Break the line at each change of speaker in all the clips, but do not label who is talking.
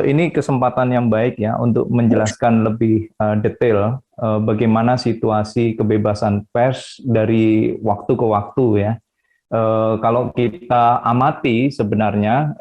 ini kesempatan yang baik ya untuk menjelaskan lebih detail bagaimana situasi kebebasan pers dari waktu ke waktu ya. Kalau kita amati sebenarnya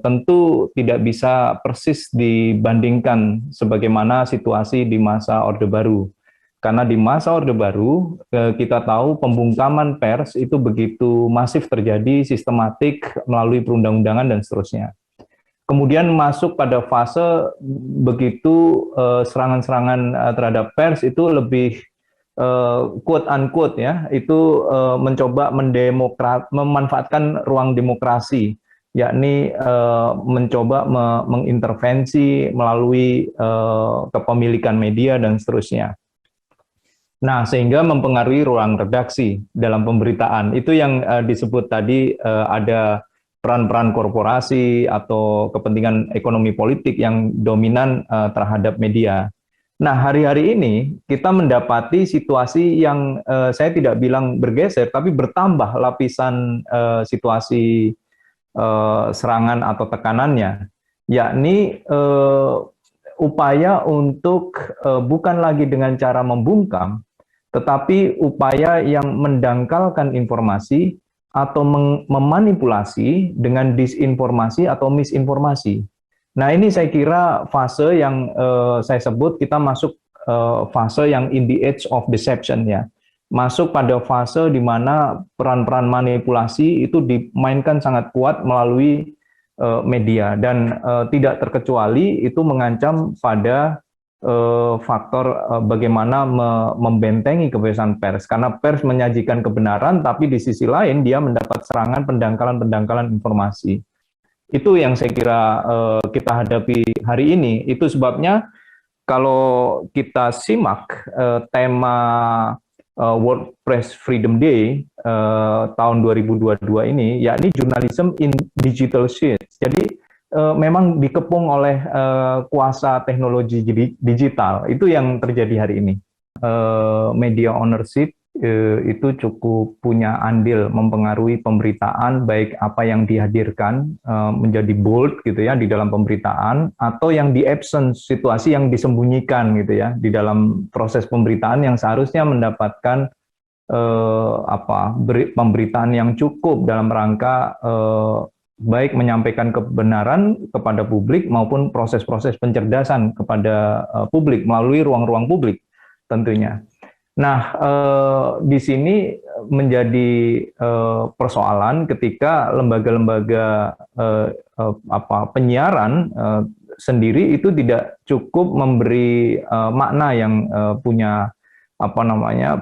tentu tidak bisa persis dibandingkan sebagaimana situasi di masa Orde Baru. Karena di masa Orde Baru kita tahu pembungkaman pers itu begitu masif terjadi, sistematik melalui perundang-undangan dan seterusnya. Kemudian masuk pada fase begitu serangan-serangan terhadap pers itu lebih quote unquote ya, itu mencoba memanfaatkan ruang demokrasi, yakni mencoba mengintervensi melalui kepemilikan media dan seterusnya. Nah, sehingga mempengaruhi ruang redaksi dalam pemberitaan. Itu yang disebut tadi ada peran-peran korporasi atau kepentingan ekonomi politik yang dominan terhadap media. Nah, hari-hari ini kita mendapati situasi yang saya tidak bilang bergeser, tapi bertambah lapisan situasi serangan atau tekanannya, yakni upaya untuk bukan lagi dengan cara membungkam, tetapi upaya yang mendangkalkan informasi atau memanipulasi dengan disinformasi atau misinformasi. Nah, ini saya kira fase yang saya sebut kita masuk fase yang in the age of deception ya. Masuk pada fase di mana peran-peran manipulasi itu dimainkan sangat kuat melalui media dan tidak terkecuali itu mengancam pada faktor bagaimana membentengi kebebasan pers, karena pers menyajikan kebenaran tapi di sisi lain dia mendapat serangan pendangkalan informasi. Itu yang saya kira kita hadapi hari ini. Itu sebabnya kalau kita simak tema World Press Freedom Day tahun 2022 ini, yakni Journalism in Digital Shades. Jadi memang dikepung oleh kuasa teknologi digital. Itu yang terjadi hari ini. Media ownership itu cukup punya andil mempengaruhi pemberitaan, baik apa yang dihadirkan menjadi bold gitu ya di dalam pemberitaan, atau yang di absence, situasi yang disembunyikan gitu ya di dalam proses pemberitaan yang seharusnya mendapatkan pemberitaan yang cukup dalam rangka baik menyampaikan kebenaran kepada publik maupun proses-proses pencerdasan kepada publik melalui ruang-ruang publik tentunya. Nah, di sini menjadi persoalan ketika lembaga-lembaga penyiaran sendiri itu tidak cukup memberi makna yang punya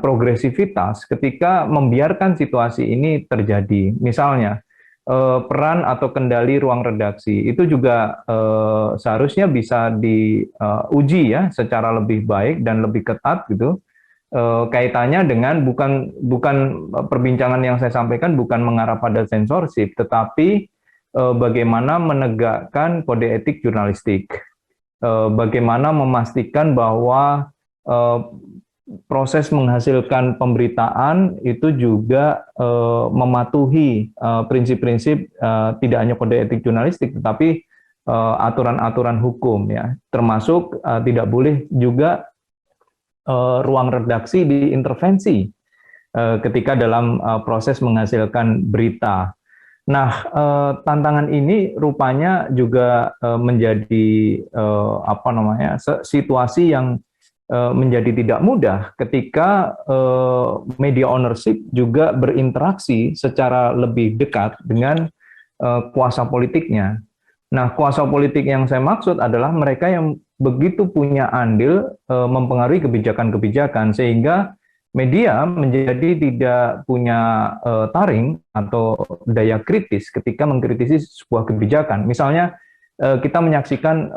progresivitas ketika membiarkan situasi ini terjadi. Misalnya peran atau kendali ruang redaksi itu juga seharusnya bisa diuji ya secara lebih baik dan lebih ketat gitu. Kaitannya dengan bukan perbincangan yang saya sampaikan bukan mengarah pada sensorship, tetapi bagaimana menegakkan kode etik jurnalistik, bagaimana memastikan bahwa proses menghasilkan pemberitaan itu juga mematuhi prinsip-prinsip tidak hanya kode etik jurnalistik, tetapi aturan-aturan hukum ya, termasuk tidak boleh juga ruang redaksi diintervensi ketika dalam proses menghasilkan berita. Nah, tantangan ini rupanya juga menjadi situasi yang menjadi tidak mudah ketika media ownership juga berinteraksi secara lebih dekat dengan kuasa politiknya. Nah, kuasa politik yang saya maksud adalah mereka yang begitu punya andil mempengaruhi kebijakan-kebijakan, sehingga media menjadi tidak punya taring atau daya kritis ketika mengkritisi sebuah kebijakan. Misalnya kita menyaksikan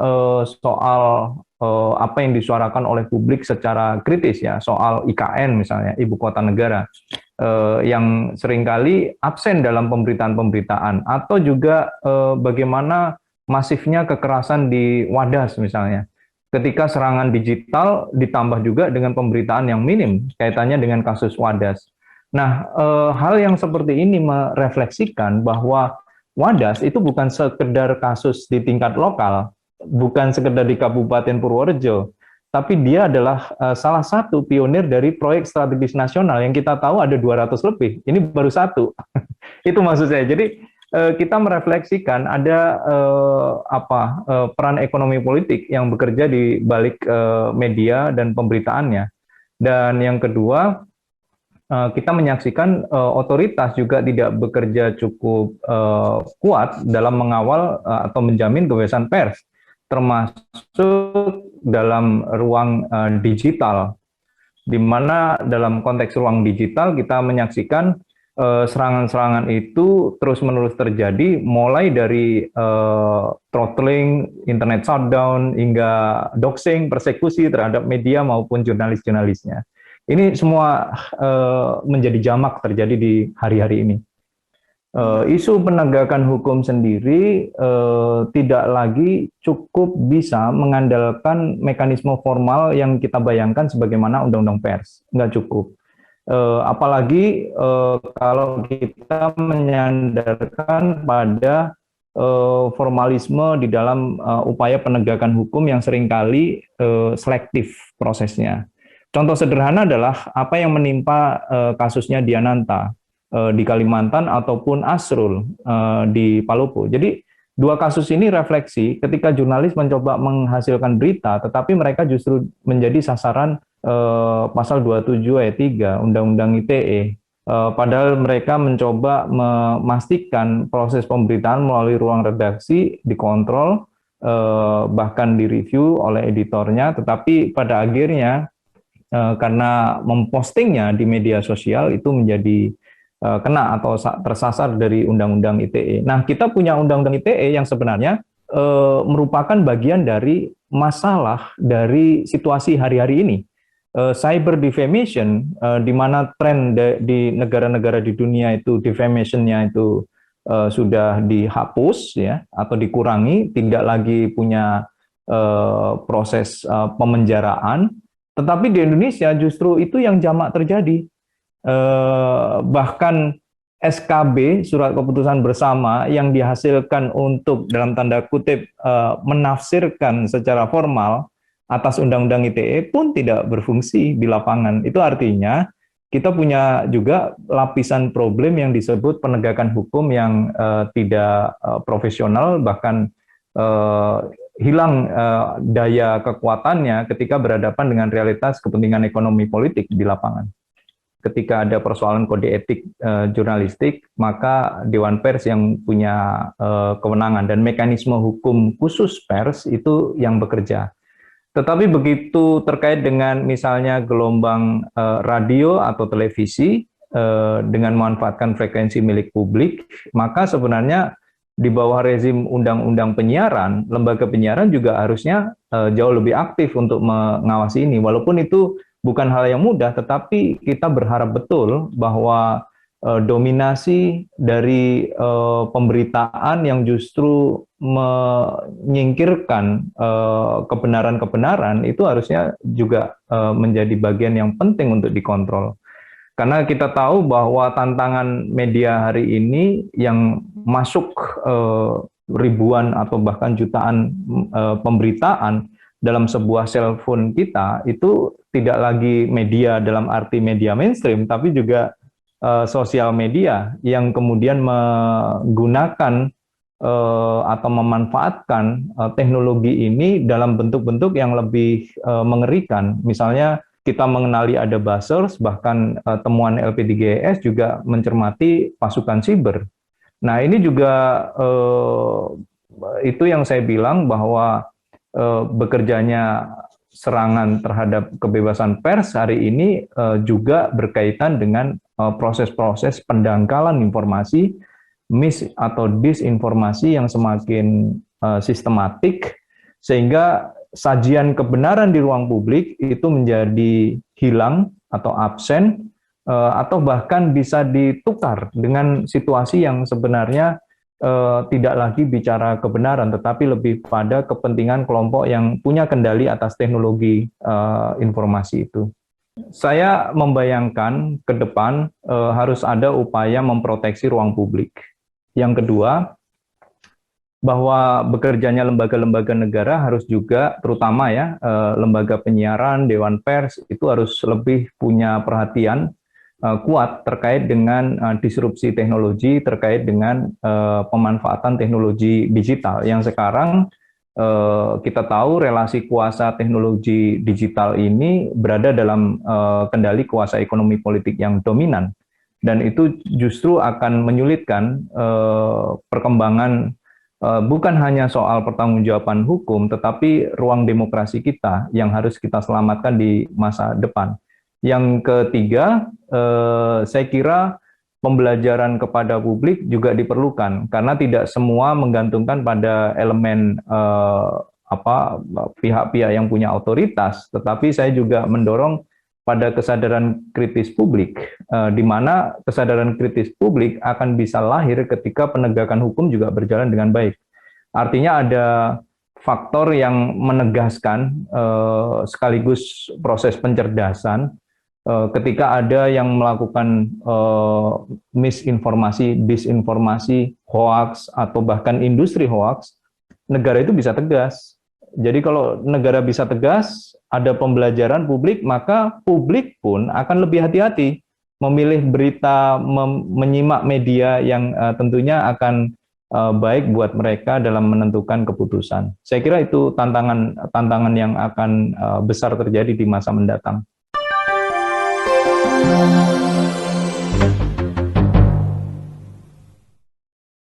soal apa yang disuarakan oleh publik secara kritis ya, soal IKN misalnya, ibu kota negara, yang seringkali absen dalam pemberitaan-pemberitaan, atau juga bagaimana masifnya kekerasan di Wadas misalnya. Ketika serangan digital ditambah juga dengan pemberitaan yang minim kaitannya dengan kasus Wadas. Nah, hal yang seperti ini merefleksikan bahwa Wadas itu bukan sekedar kasus di tingkat lokal, bukan sekedar di Kabupaten Purworejo, tapi dia adalah salah satu pionir dari proyek strategis nasional yang kita tahu ada 200 lebih. Ini baru satu. Itu maksud saya. Jadi kita merefleksikan ada peran ekonomi politik yang bekerja di balik media dan pemberitaannya. Dan yang kedua, kita menyaksikan otoritas juga tidak bekerja cukup kuat dalam mengawal atau menjamin kebebasan pers, termasuk dalam ruang digital, di mana dalam konteks ruang digital kita menyaksikan serangan-serangan itu terus-menerus terjadi, mulai dari throttling, internet shutdown, hingga doxing, persekusi terhadap media maupun jurnalis-jurnalisnya. Ini semua menjadi jamak terjadi di hari-hari ini. Isu penegakan hukum sendiri tidak lagi cukup bisa mengandalkan mekanisme formal yang kita bayangkan sebagaimana undang-undang pers. Nggak cukup. Apalagi kalau kita menyandarkan pada formalisme di dalam upaya penegakan hukum yang seringkali selektif prosesnya. Contoh sederhana adalah apa yang menimpa kasusnya Diananta di Kalimantan ataupun Asrul di Palopo. Jadi dua kasus ini refleksi ketika jurnalis mencoba menghasilkan berita, tetapi mereka justru menjadi sasaran pasal 27 ayat 3 Undang-Undang ITE. Padahal mereka mencoba memastikan proses pemberitaan melalui ruang redaksi dikontrol, bahkan direview oleh editornya, tetapi pada akhirnya karena mempostingnya di media sosial itu menjadi kena atau tersasar dari Undang-Undang ITE. Nah, kita punya Undang-Undang ITE yang sebenarnya merupakan bagian dari masalah dari situasi hari-hari ini. Cyber defamation, di mana tren di negara-negara di dunia itu defamation-nya itu sudah dihapus ya atau dikurangi, tidak lagi punya proses pemenjaraan. Tetapi di Indonesia justru itu yang jamak terjadi. Bahkan SKB, surat keputusan bersama yang dihasilkan untuk dalam tanda kutip menafsirkan secara formal atas Undang-Undang ITE pun tidak berfungsi di lapangan. Itu artinya kita punya juga lapisan problem yang disebut penegakan hukum yang tidak profesional, bahkan hilang daya kekuatannya ketika berhadapan dengan realitas kepentingan ekonomi politik di lapangan. Ketika ada persoalan kode etik jurnalistik, maka Dewan Pers yang punya kewenangan dan mekanisme hukum khusus pers itu yang bekerja. Tetapi begitu terkait dengan misalnya gelombang radio atau televisi dengan memanfaatkan frekuensi milik publik, maka sebenarnya di bawah rezim undang-undang penyiaran, lembaga penyiaran juga harusnya jauh lebih aktif untuk mengawasi ini. Walaupun itu bukan hal yang mudah, tetapi kita berharap betul bahwa dominasi dari pemberitaan yang justru menyingkirkan kebenaran-kebenaran itu harusnya juga menjadi bagian yang penting untuk dikontrol. Karena kita tahu bahwa tantangan media hari ini yang masuk ribuan atau bahkan jutaan pemberitaan dalam sebuah cellphone kita itu tidak lagi media dalam arti media mainstream, tapi juga sosial media yang kemudian menggunakan atau memanfaatkan teknologi ini dalam bentuk-bentuk yang lebih mengerikan. Misalnya kita mengenali ada buzzers, bahkan temuan LP3IAS juga mencermati pasukan siber. Nah, ini juga itu yang saya bilang bahwa bekerjanya serangan terhadap kebebasan pers hari ini juga berkaitan dengan proses-proses pendangkalan informasi, mis atau disinformasi yang semakin sistematik, sehingga sajian kebenaran di ruang publik itu menjadi hilang atau absen, atau bahkan bisa ditukar dengan situasi yang sebenarnya tidak lagi bicara kebenaran, tetapi lebih pada kepentingan kelompok yang punya kendali atas teknologi informasi itu. Saya membayangkan ke depan harus ada upaya memproteksi ruang publik. Yang kedua, bahwa bekerjanya lembaga-lembaga negara harus juga, terutama ya, lembaga penyiaran, Dewan Pers, itu harus lebih punya perhatian kuat terkait dengan disrupsi teknologi, terkait dengan pemanfaatan teknologi digital yang sekarang kita tahu relasi kuasa teknologi digital ini berada dalam kendali kuasa ekonomi politik yang dominan, dan itu justru akan menyulitkan perkembangan bukan hanya soal pertanggungjawaban hukum, tetapi ruang demokrasi kita yang harus kita selamatkan di masa depan. Yang ketiga, saya kira pembelajaran kepada publik juga diperlukan, karena tidak semua menggantungkan pada elemen pihak-pihak yang punya otoritas, tetapi saya juga mendorong pada kesadaran kritis publik, di mana kesadaran kritis publik akan bisa lahir ketika penegakan hukum juga berjalan dengan baik. Artinya ada faktor yang menegaskan sekaligus proses pencerdasan ketika ada yang melakukan misinformasi, disinformasi, hoax, atau bahkan industri hoax, negara itu bisa tegas. Jadi kalau negara bisa tegas, ada pembelajaran publik, maka publik pun akan lebih hati-hati memilih berita, menyimak media yang tentunya akan baik buat mereka dalam menentukan keputusan. Saya kira itu tantangan yang akan besar terjadi di masa mendatang.